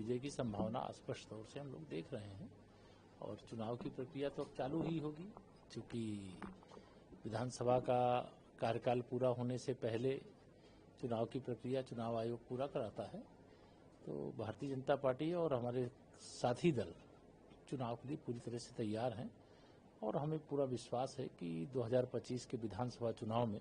विजय की संभावना स्पष्ट तौर से हम लोग देख रहे हैं। और चुनाव की प्रक्रिया तो अब चालू ही होगी, क्योंकि विधानसभा का कार्यकाल पूरा होने से पहले चुनाव की प्रक्रिया चुनाव आयोग पूरा कराता है। तो भारतीय जनता पार्टी और हमारे साथी दल चुनाव के लिए पूरी तरह से तैयार हैं और हमें पूरा विश्वास है कि 2025 के विधानसभा चुनाव में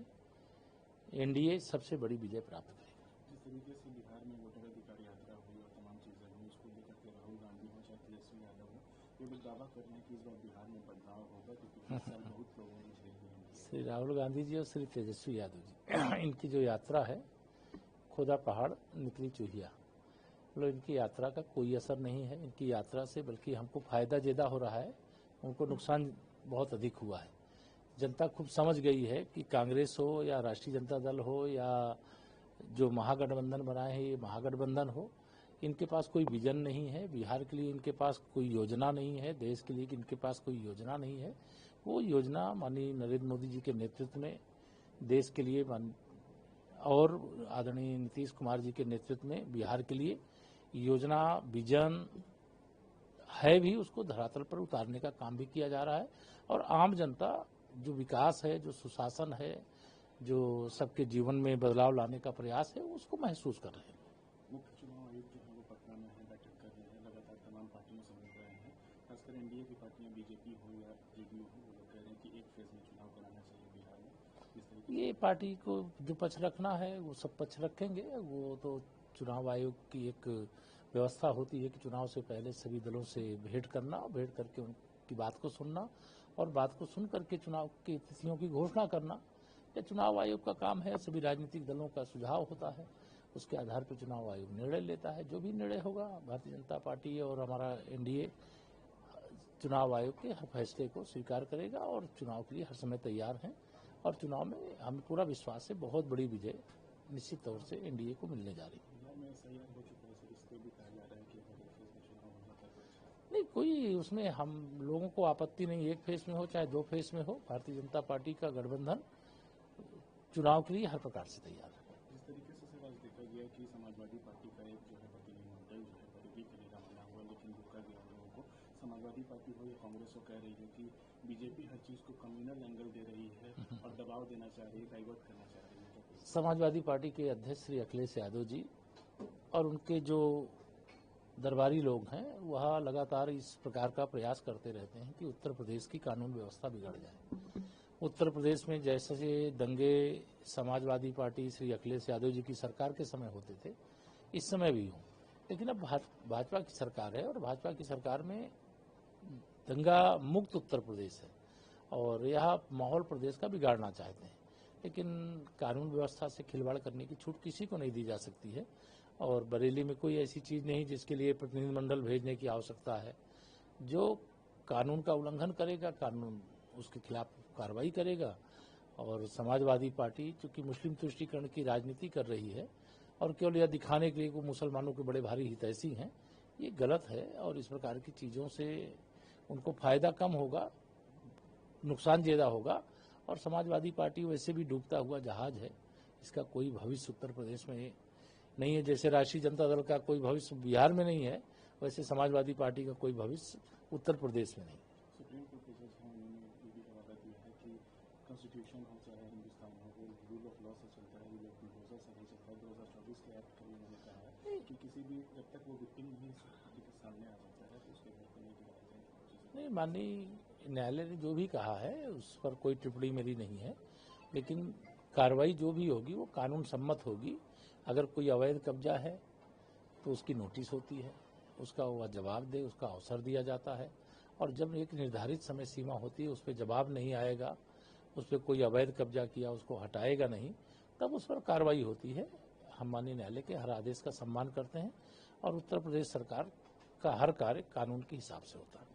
एनडीए सबसे बड़ी विजय प्राप्त करेगा। जिस तरीके से बिहार में वोटर अधिकार यात्रा हुई और तमाम चीजें हुई, उसको लेकर के राहुल गांधी हो चाहे तेजस्वी यादव हो, ये लोग दावा कर रहे हैं कि इस बार बिहार में बदलाव होगा, क्योंकि इस साल बहुत लोगों ने झेल लिया। श्री राहुल गांधी जी और श्री तेजस्वी यादव जी इनकी जो यात्रा है, खुदा पहाड़ निकली चूहिया, मतलब इनकी यात्रा का कोई असर नहीं है। इनकी यात्रा से बल्कि हमको फायदा ज्यादा हो रहा है, उनको नुकसान बहुत अधिक हुआ है। जनता खूब समझ गई है कि कांग्रेस हो या राष्ट्रीय जनता दल हो या जो महागठबंधन बनाए हैं, ये महागठबंधन हो, इनके पास कोई विजन नहीं है। बिहार के लिए इनके पास कोई योजना नहीं है, देश के लिए इनके पास कोई योजना नहीं है। वो योजना माननीय नरेंद्र मोदी जी के नेतृत्व में देश के लिए और आदरणीय नीतीश कुमार जी के नेतृत्व में बिहार के लिए योजना विजन है भी, उसको धरातल पर उतारने का काम भी किया जा रहा है। और आम जनता जो विकास है, जो सुशासन है, जो सबके जीवन में बदलाव लाने का प्रयास है, उसको महसूस कर रहे हैं। मुख्य चुनाव आयुक्त जो है वो पटना में है, बैठक कर रहे हैं, लगातार तमाम पार्टियों से मिल रहे हैं। खासकर एनडीए की पार्टियां, बीजेपी हो या जेडीयू हो, वो लोग कह रहे हैं कि एक फेज में चुनाव कराना चाहिए बिहार में। ये पार्टी को जो पक्ष रखना है वो सब पक्ष रखेंगे। वो तो चुनाव आयोग की एक व्यवस्था होती है कि चुनाव से पहले सभी दलों से भेंट करना, भेंट करके उनकी बात को सुनना और बात को सुन करके चुनाव की तिथियों की घोषणा करना। यह चुनाव आयोग का काम है। सभी राजनीतिक दलों का सुझाव होता है, उसके आधार पर चुनाव आयोग निर्णय लेता है। जो भी निर्णय होगा, भारतीय जनता पार्टी और हमारा एनडीए चुनाव आयोग के हर फैसले को स्वीकार करेगा और चुनाव के लिए हर समय तैयार हैं। और चुनाव में हमें पूरा विश्वास है, बहुत बड़ी विजय निश्चित तौर से एनडीए को मिलने जा रही है। नहीं, कोई उसमें हम लोगों को आपत्ति नहीं, एक फेज में हो चाहे दो फेज में हो। भारतीय जनता पार्टी का गठबंधन चुनाव के लिए हर प्रकार से तैयार है। जिस तरीके से सर आज देखा गया कि समाजवादी पार्टी का एक जो है प्रतिनिधिमंडल जो है बरेली के लिए रवाना हुआ, लेकिन रोका गया लोगों को। समाजवादी पार्टी हो या कांग्रेस हो, कह रही है कि बीजेपी हर चीज को कम्युनल एंगल दे रही है और दबाव देना चाह रही है, डाइवर्ट करना चाह रही है। समाजवादी पार्टी के अध्यक्ष श्री अखिलेश यादव जी और उनके जो दरबारी लोग हैं, वह लगातार इस प्रकार का प्रयास करते रहते हैं कि उत्तर प्रदेश की कानून व्यवस्था बिगड़ जाए। उत्तर प्रदेश में जैसे दंगे समाजवादी पार्टी श्री अखिलेश यादव जी की सरकार के समय होते थे, इस समय भी हों, लेकिन अब भाजपा की सरकार है और भाजपा की सरकार में दंगा मुक्त उत्तर प्रदेश है और यह माहौल प्रदेश का बिगाड़ना चाहते हैं। लेकिन कानून व्यवस्था से खिलवाड़ करने की छूट किसी को नहीं दी जा सकती है और बरेली में कोई ऐसी चीज नहीं जिसके लिए प्रतिनिधिमंडल भेजने की आवश्यकता है। जो कानून का उल्लंघन करेगा, कानून उसके खिलाफ कार्रवाई करेगा। और समाजवादी पार्टी चूंकि मुस्लिम तुष्टीकरण की राजनीति कर रही है और केवल यह दिखाने के लिए वो मुसलमानों के बड़े भारी हितैषी हैं, ये गलत है। और इस प्रकार की चीजों से उनको फायदा कम होगा, नुकसान ज्यादा होगा। और समाजवादी पार्टी वैसे भी डूबता हुआ जहाज है, इसका कोई भविष्य उत्तर प्रदेश में नहीं है। जैसे राष्ट्रीय जनता दल का कोई भविष्य बिहार में नहीं है, वैसे समाजवादी पार्टी का कोई भविष्य उत्तर प्रदेश में नहीं। सुप्रीम कोर्ट के जज हैं, उन्होंने ये भी वादा किया है कि कॉन्स्टिट्यूशन हो चाहे हिंदुस्तान हो, वो रूल ऑफ लॉ से चलता है, रूल ऑफ बुलडोजर से नहीं चलता है। 2024 के एक्ट में उन्होंने कहा है कि किसी भी जब तक वो विक्टिम नहीं सामने आ जाता है तो उसके घर को नहीं गिराया जाए। नहीं, माननीय न्यायालय ने जो भी कहा है उस पर कोई टिप्पणी मेरी नहीं है, लेकिन कार्रवाई जो भी होगी वो कानून सम्मत होगी। अगर कोई अवैध कब्जा है तो उसकी नोटिस होती है, उसका वह जवाब दे, उसका अवसर दिया जाता है। और जब एक निर्धारित समय सीमा होती है, उस पर जवाब नहीं आएगा, उस पर कोई अवैध कब्जा किया उसको हटाएगा नहीं, तब उस पर कार्रवाई होती है। हम माननीय न्यायालय के हर आदेश का सम्मान करते हैं और उत्तर प्रदेश सरकार का हर कार्य कानून के हिसाब से होता है।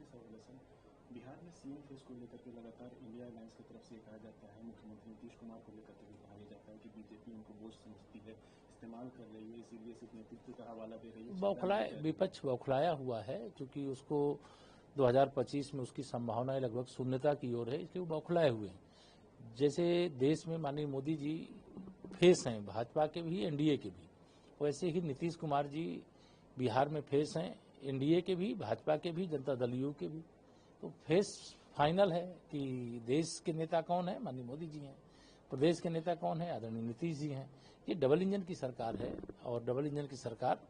बिहार में सीएम फेस को लेकर के लगातार इंडिया अलायंस की तरफ से कहा जाता है, मुख्यमंत्री नीतीश कुमार को लेकर के भी कहा जाता है कि बीजेपी उनको बोझ समझती है, इस्तेमाल कर रही है, इसीलिए सिर्फ नेतृत्व का हवाला दे रही है। विपक्ष बौखलाया हुआ है, क्योंकि उसको 2025 में उसकी संभावनाएं लगभग शून्यता की ओर है, इसलिए वो बौखलाए हुए हैं। जैसे देश में माननीय मोदी जी फेस हैं भाजपा के भी, एनडीए के भी, वैसे ही नीतीश कुमार जी बिहार में फेस हैं एनडीए के भी, भाजपा के भी, जनता दल यू के भी। तो फेस फाइनल है कि देश के नेता कौन है, माननीय मोदी जी हैं। प्रदेश के नेता कौन है, आदरणीय नीतीश जी हैं। ये डबल इंजन की सरकार है और डबल इंजन की सरकार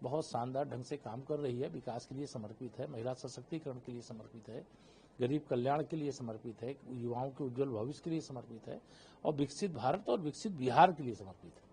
बहुत शानदार ढंग से काम कर रही है, विकास के लिए समर्पित है, महिला सशक्तिकरण के लिए समर्पित है, गरीब कल्याण के लिए समर्पित है, युवाओं के उज्जवल भविष्य के लिए समर्पित है और विकसित भारत और विकसित बिहार के लिए समर्पित है।